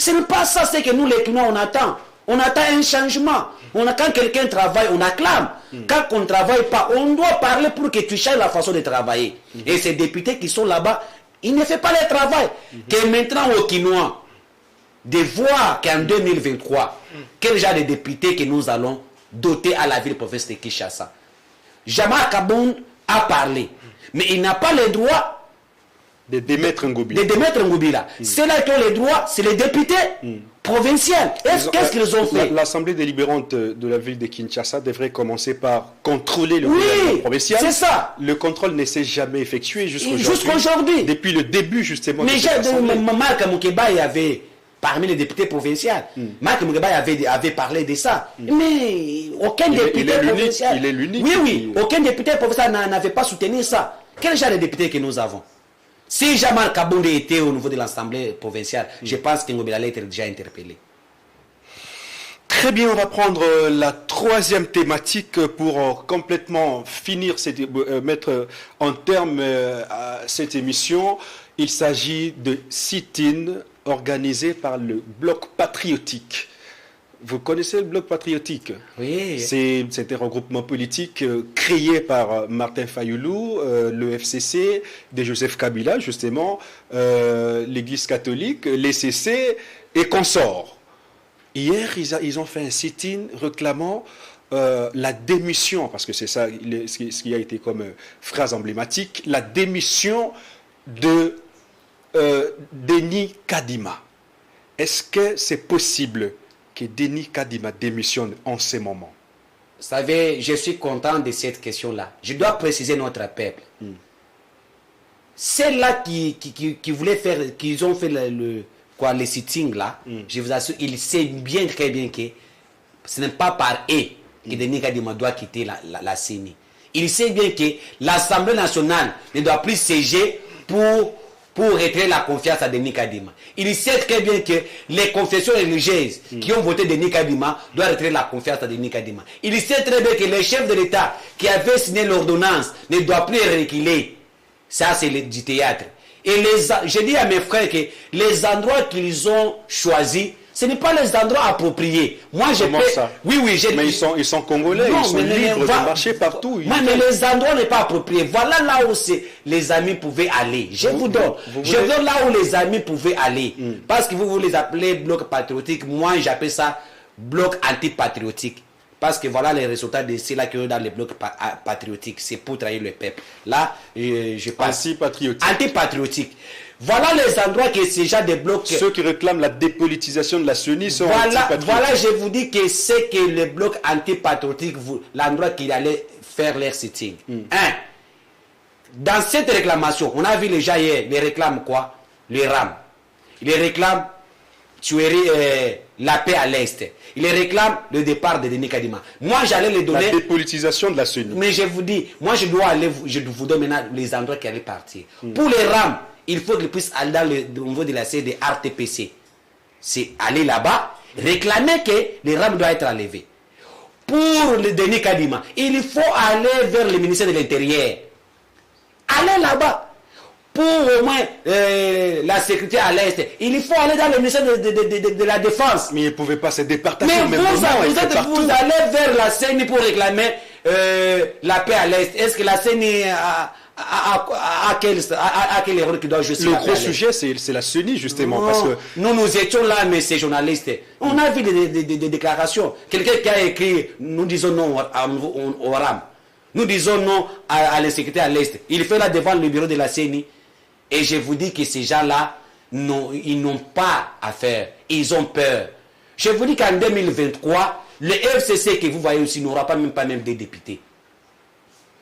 Ce n'est pas ça, c'est que nous les Quinois on attend. On attend un changement. Quand quelqu'un travaille, on acclame. Quand on ne travaille pas, on doit parler pour que tu changes la façon de travailler. Et ces députés qui sont là-bas, ils ne font pas leur travail. Que maintenant aux Quinois, de voir qu'en 2023, quel genre de députés que nous allons doter à la ville-province de Kinshasa. Jean-Marc Kabound a parlé. Mais il n'a pas le droit de démettre Ngobila. Ceux-là qui ont les droits, c'est les députés provinciaux. Qu'est-ce qu'ils ont fait? L'Assemblée délibérante de la ville de Kinshasa devrait commencer par contrôler le gouvernement provincial. C'est ça. Le contrôle ne s'est jamais effectué jusqu'aujourd'hui. Depuis le début, justement. Mais Marc Moukeba avait, parmi les députés provinciaux, Marc Moukeba avait parlé de ça. Mais aucun député provincial. Il est l'unique. Oui, aucun député provincial n'avait pas soutenu ça. Quel genre de député que nous avons? Si Jean-Marc Kabound était au niveau de l'Assemblée provinciale, je pense que Ngobila allait être déjà interpellé. Très bien, on va prendre la troisième thématique pour complètement finir, mettre en terme cette émission. Il s'agit de sit-in organisé par le Bloc patriotique. Vous connaissez le Bloc patriotique? Oui. C'est un regroupement politique créé par Martin Fayoulou, le FCC, de Joseph Kabila, justement, l'Église catholique, l'ECC et consorts. Hier, ils ont fait un sit-in réclamant la démission, parce que c'est ça ce qui a été comme phrase emblématique, la démission de Denis Kadima. Est-ce que c'est possible que Denis Kadima démissionne en ce moment? Vous savez, je suis content de cette question-là. Je dois préciser notre peuple. Celles-là qui voulaient faire, qu'ils ont fait le sitting là, je vous assure, ils savent bien, très bien que ce n'est pas par eux que Denis Kadima doit quitter la CENI. Il sait bien que l'Assemblée nationale ne doit plus siéger pour retirer la confiance à Denis Kadima. Il sait très bien que les confessions religieuses qui ont voté Denis Kadima doivent retirer la confiance à Denis Kadima. Il sait très bien que les chefs de l'État qui avaient signé l'ordonnance ne doivent plus reculer. Ça, c'est du théâtre. Et je dis à mes frères que les endroits qu'ils ont choisis, ce n'est pas les endroits appropriés. Moi, je peux... ça? Oui, mais ils sont congolais, non, ils sont libres de marcher partout. Mais les endroits n'est pas appropriés. Voilà là où les amis pouvaient aller. Je vous donne. Je donne là où les amis pouvaient aller. Parce que vous les appelez bloc patriotique. Moi, j'appelle ça bloc antipatriotique. Parce que voilà les résultats de ceux-là qui sont dans les blocs patriotiques. C'est pour trahir le peuple. Là, je passe. Antipatriotique. Voilà les endroits que ces gens des blocs... Ceux qui réclament la dépolitisation de la CENI sont antipatriotiques. Voilà, je vous dis que c'est que le bloc antipatriotique, l'endroit qu'il allait faire leur sitting. Dans cette réclamation, on a vu les gens hier, les réclament quoi? Les RAM. Ils réclament tuerie, la paix à l'Est. Ils réclament le départ de Denis Kadima. Moi, j'allais les donner... La dépolitisation de la CENI. Mais je vous dis, moi, je dois aller, je vous donne maintenant les endroits qui allaient partir. Pour les RAM, il faut qu'ils puissent aller au niveau de la CED RTPC. C'est aller là-bas, réclamer que les RAM doivent être enlevés. Pour le Denis Kadima, il faut aller vers le ministère de l'Intérieur. Aller là-bas. Pour au moins la sécurité à l'Est, il faut aller dans le ministère de la Défense. Mais ils ne pouvaient pas se départager. Mais vous allez vers la CENI pour réclamer la paix à l'Est. Est-ce que la CENI à quel erreur qui doit jouer? Le gros sujet, c'est la CENI, justement. Non, parce que... nous étions là, mais ces journalistes, on a vu des déclarations. Quelqu'un qui a écrit, nous disons non au RAM. Nous disons non à l'insécurité à l'Est. Il fait là devant le bureau de la CENI. Et je vous dis que ces gens-là, ils n'ont pas à faire. Ils ont peur. Je vous dis qu'en 2023, le FCC que vous voyez aussi n'aura pas même des députés.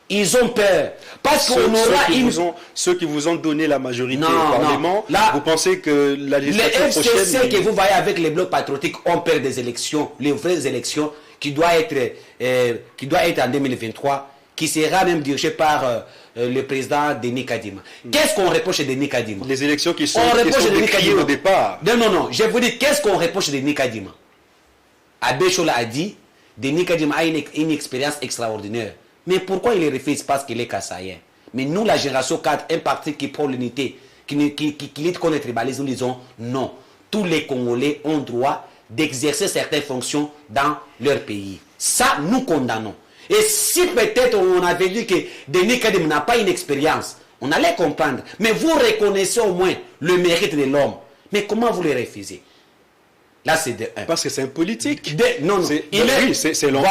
Ils ont peur. Parce qu'on aura ceux qui vous ont donné la majorité au Parlement, là, vous pensez que la législature prochaine... Le FCC que vous voyez avec les blocs patriotiques ont peur des élections, les vraies élections, qui doivent être en 2023, qui sera même dirigé par le président Denis Kadima. Qu'est-ce qu'on reproche à Denis Kadima? Les élections qui sont décriées au départ. Non. Je vous dis, qu'est-ce qu'on reproche à Denis Kadima? Abbé Chola a dit, Denis Kadima a une expérience extraordinaire. Mais pourquoi il refuse? Parce qu'il est kassaïen. Mais nous, la génération 4, un parti qui prend l'unité, qui lutte contre le tribalisme, nous disons non. Tous les Congolais ont droit d'exercer certaines fonctions dans leur pays. Ça, nous condamnons. Et si peut-être on avait dit que Denis Kadima n'a pas une expérience, on allait comprendre. Mais vous reconnaissez au moins le mérite de l'homme. Mais comment vous le refusez? Là, c'est de 1. Parce que c'est un politique. Non. Selon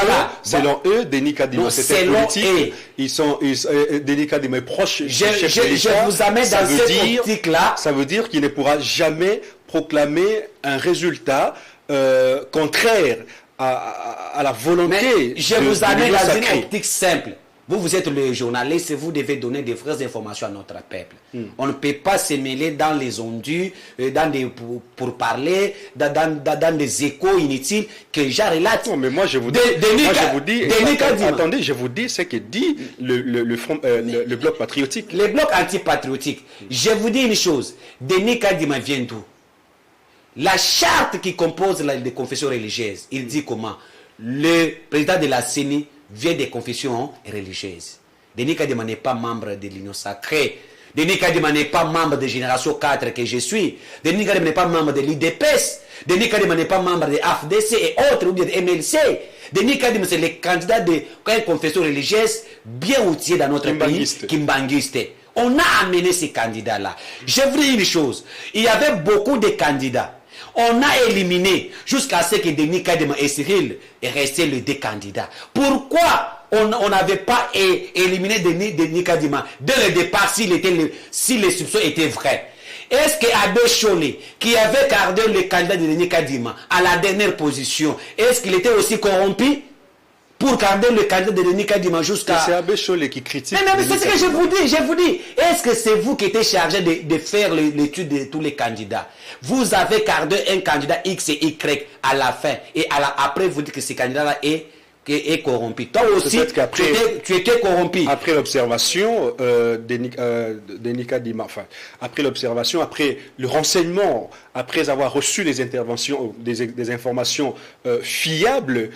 eux, Denis Kadima, c'est un politique. Denis Kadima est proche du chef de l'État. Je vous amène dans cette optique-là. Ça veut dire qu'il ne pourra jamais proclamer un résultat contraire à la volonté. Mais je vous amène dans une optique simple. Vous êtes le journaliste et vous devez donner des vraies informations à notre peuple. On ne peut pas se mêler dans les ondus, pour parler, dans des échos inutiles que les gens relatent. Non, mais moi je vous dis, attendez, je vous dis ce que dit le bloc patriotique. Le bloc antipatriotique. Je vous dis une chose, Denis Kadima vient d'où? La charte qui compose les confessions religieuses, il dit comment? Le président de la CENI vient des confessions religieuses. Denis Kadima n'est pas membre de l'Union sacrée. Denis Kadima n'est pas membre de Génération 4 que je suis. Denis Kadima n'est pas membre de l'IDPS. Denis Kadima n'est pas membre de AFDC et autres, ou bien de MLC. Denis Kadima, c'est le candidat de confession religieuse bien outillé dans notre pays, Kimbanguiste. On a amené ces candidats-là. Je vous dis une chose. Il y avait beaucoup de candidats. On a éliminé jusqu'à ce que Denis Kadima et Cyril aient resté les deux candidats. Pourquoi on n'avait pas éliminé Denis Kadima dès le départ si les soupçons étaient vrais? Est-ce qu'Abbé Cholé, qui avait gardé le candidat de Denis Kadima à la dernière position, est-ce qu'il était aussi corrompu pour garder le candidat de Denis Kadima jusqu'à... C'est Abbé Cholé qui critique... Mais c'est ce que je vous dis. Est-ce que c'est vous qui étiez chargé de faire l'étude de tous les candidats? Vous avez gardé un candidat X et Y à la fin. Et après, vous dites que ce candidat-là est corrompu. Toi aussi, tu étais corrompu. Après l'observation, Denis Kadima, enfin, après l'observation, après le renseignement, après avoir reçu des informations fiables,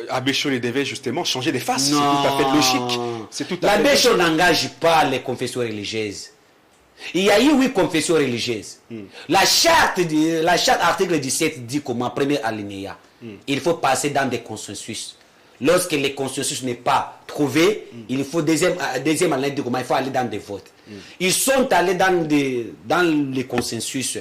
Abbé Cholé devait justement changer de face. C'est tout à fait logique. L'Abbé Cholé n'engage pas les confessions religieuses. Il y a eu 8 confessions religieuses. La charte article 17 dit comment, premier alinéa, il faut passer dans des consensus. Lorsque le consensus n'est pas trouvé, il faut deuxième alinéa dit comment, il faut aller dans des votes. Ils sont allés dans les consensus.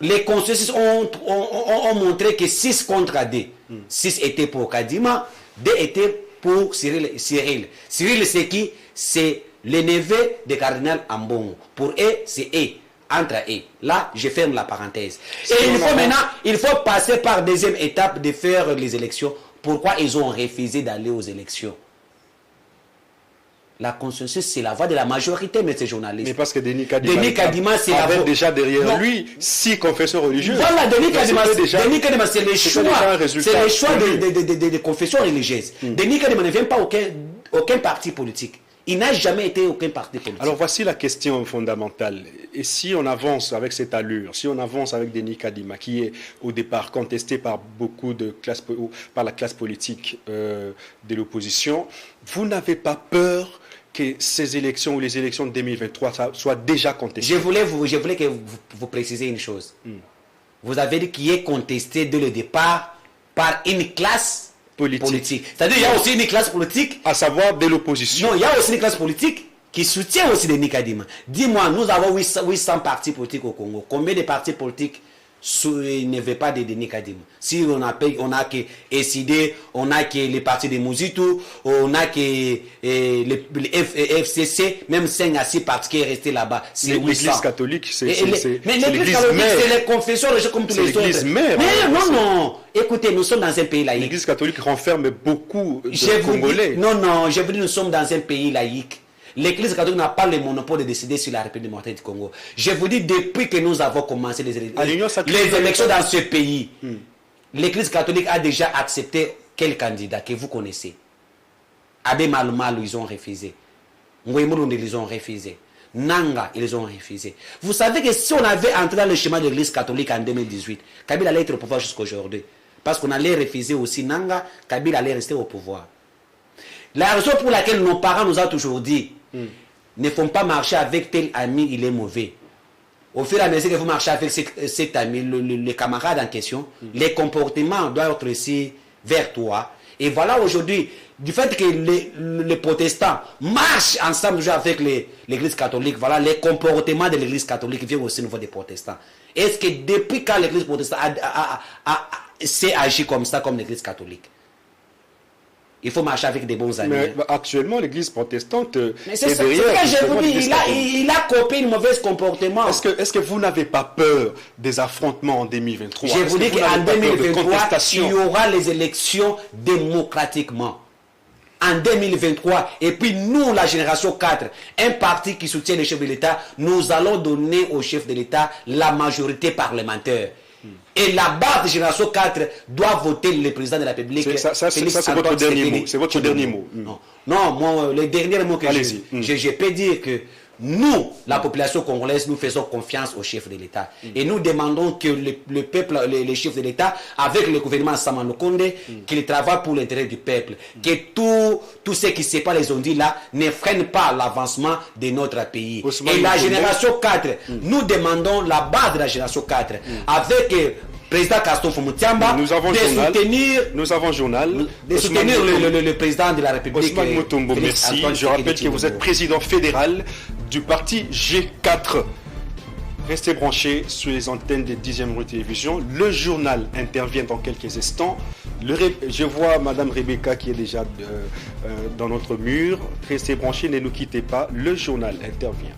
Les consensus ont montré que 6 contre 2. 6 étaient pour Kadima, 2 étaient pour Cyril. Cyril, c'est qui? C'est le neveu de cardinal Ambongo. Pour eux, c'est eux. Entre eux. Là, je ferme la parenthèse. Et il faut passer par deuxième étape de faire les élections. Pourquoi ils ont refusé d'aller aux élections? La consensus, c'est la voix de la majorité, mais ces journalistes. Mais parce que Denis Kadima c'est la voix. déjà derrière lui 6 confesseurs religieux. Voilà, Denis Kadima, c'est le choix. C'est le choix des confessions religieuses. Denis Kadima ne vient pas aucun parti politique. Il n'a jamais été aucun parti politique. Alors voici la question fondamentale. Et si on avance avec cette allure, si on avance avec Denis Kadima, qui est au départ contesté par par la classe politique de l'opposition, vous n'avez pas peur que ces élections ou les élections de 2023 soient déjà contestées? Je voulais que vous précisiez une chose. Vous avez dit qu'il est contesté dès le départ par une classe politique. C'est-à-dire qu'il y a aussi une classe politique, à savoir de l'opposition. Non, il y a aussi une classe politique qui soutient aussi Denis Kadima. Dis-moi, nous avons 800 partis politiques au Congo. Combien de partis politiques ne veulent pas de Denis Kadima? Si on a que SID, on a que les partis de Mouzitu, on a que les FCC, même 5 à 6 partis qui est resté là-bas. C'est l'Église catholique, c'est l'Église catholique, c'est les confessions comme tous les autres. L'Église mère. Mais non. Écoutez, nous sommes dans un pays laïque. L'Église catholique renferme beaucoup de Congolais. Non, je vous dis, nous sommes dans un pays laïque. L'Église catholique n'a pas le monopole de décider sur la République démocratique du Congo. Je vous dis, depuis que nous avons commencé les élections dans ce pays, l'Église catholique a déjà accepté quel candidat que vous connaissez? Abbé Malumalu, ils ont refusé. Ngouemoulound, ils ont refusé. Nanga, ils ont refusé. Vous savez que si on avait entré dans le chemin de l'Église catholique en 2018, Kabila allait être au pouvoir jusqu'à aujourd'hui. Parce qu'on allait refuser aussi Nanga, Kabila allait rester au pouvoir. La raison pour laquelle nos parents nous ont toujours dit ne font pas marcher avec tel ami, il est mauvais. Au fur et à mesure que vous marchez avec cet ami, le camarade en question, les comportements doivent être aussi vers toi. Et voilà aujourd'hui, du fait que les protestants marchent ensemble avec l'Église catholique, voilà, les comportements de l'Église catholique viennent aussi au niveau des protestants. Est-ce que depuis quand l'Église protestante s'est agi comme ça, comme l'Église catholique? Il faut marcher avec des bons amis. Mais actuellement, l'Église protestante est derrière. C'est ce que je vous dis. Il a copié une mauvaise comportement. Est-ce que vous n'avez pas peur des affrontements en 2023? Je vous dis qu'en 2023, il y aura les élections démocratiquement. En 2023, et puis nous, la génération 4, un parti qui soutient les chefs de l'État, nous allons donner au chef de l'État la majorité parlementaire. Et la base de génération 4 doit voter le président de la République. Ça, c'est votre dernier mot. C'est votre dernier mot. Non, le dernier mot que je peux dire que Nous, la population congolaise, nous faisons confiance au chef de l'État. Et nous demandons que le peuple, les chefs de l'État, avec le gouvernement Samano Conde, qu'ils travaillent pour l'intérêt du peuple. Que tout ce qui se passe, les ondits là, ne freine pas l'avancement de notre pays. Ousmane Et la Mokonde. génération 4, nous demandons la base de la génération 4, avec président Christophe Moutiamba, Nous avons de journal. soutenir, Nous avons journal. de soutenir le président de la République. Ousmane Mutombo, Félix merci. Antoine Je rappelle Tshisekedi que vous êtes Tshilombo. président fédéral du parti G4. Restez branchés sur les antennes des 10e rue télévision. Le journal intervient dans quelques instants. Je vois Madame Rebecca qui est déjà dans notre mur. Restez branchés, ne nous quittez pas. Le journal intervient.